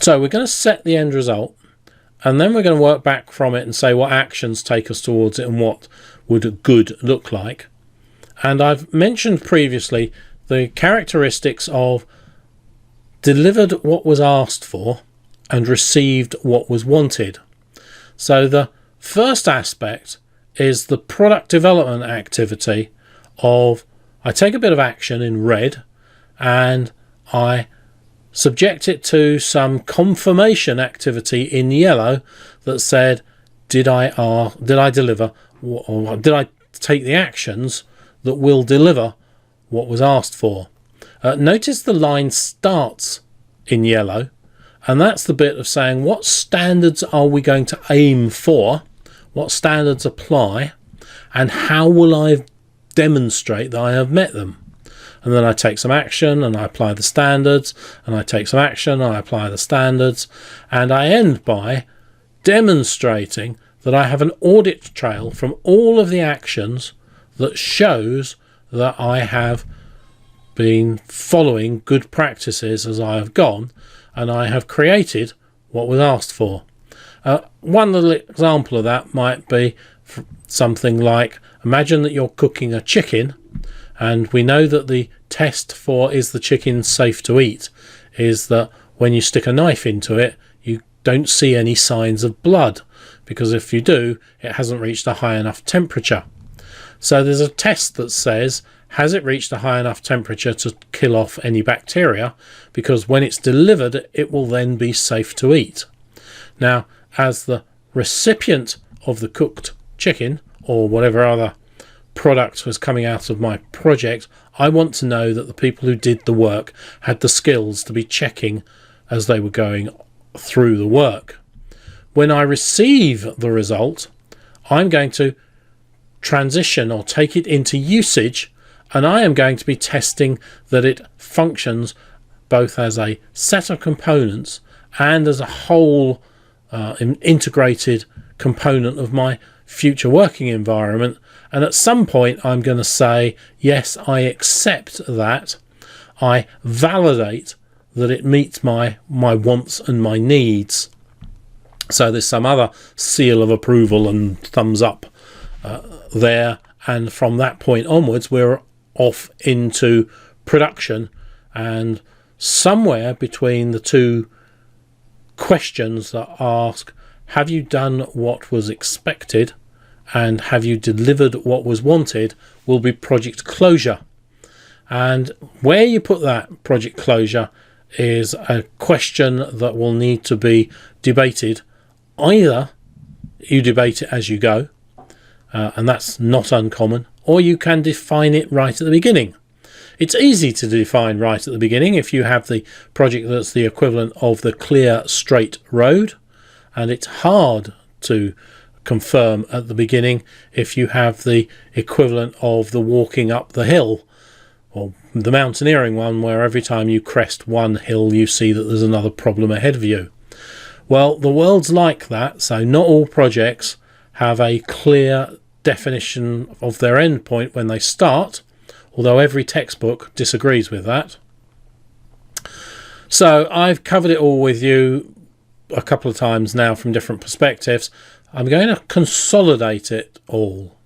So we're going to set the end result, and then we're going to work back from it and say what actions take us towards it and what would good look like. And I've mentioned previously the characteristics of delivered what was asked for and received what was wanted. So the first aspect is the product development activity of I take a bit of action in red and I subject it to some confirmation activity in yellow that said, did I deliver, or did I take the actions that will deliver what was asked for? Notice the line starts in yellow, and that's the bit of saying what standards are we going to aim for, what standards apply, and how will I demonstrate that I have met them. And then I take some action and I apply the standards, and I take some action and I apply the standards, and I end by demonstrating that I have an audit trail from all of the actions that shows that I have been following good practices as I have gone, and I have created what was asked for. One little example of that might be something like, imagine that you're cooking a chicken, and we know that the test for is the chicken safe to eat is that when you stick a knife into it, you don't see any signs of blood, because if you do, it hasn't reached a high enough temperature. So there's a test that says, has it reached a high enough temperature to kill off any bacteria? Because when it's delivered, it will then be safe to eat. Now, as the recipient of the cooked chicken or whatever other product was coming out of my project, I want to know that the people who did the work had the skills to be checking as they were going through the work. When I receive the result, I'm going to transition or take it into usage, and I am going to be testing that it functions both as a set of components and as a whole integrated component of my future working environment. And at some point I'm going to say, yes, I accept that, I validate that it meets my wants and my needs. So there's some other seal of approval and thumbs up there, and from that point onwards we're off into production, and somewhere between the two questions that ask, have you done what was expected and have you delivered what was wanted, will be project closure. And where you put that project closure is a question that will need to be debated. Either you debate it as you go, and that's not uncommon, or you can define it right at the beginning. It's easy to define right at the beginning if you have the project that's the equivalent of the clear straight road, and it's hard to confirm at the beginning if you have the equivalent of the walking up the hill, or the mountaineering one, where every time you crest one hill you see that there's another problem ahead of you. Well, the world's like that, so not all projects have a clear definition of their end point when they start, although every textbook disagrees with that. So I've covered it all with you a couple of times now from different perspectives. I'm going to consolidate it all.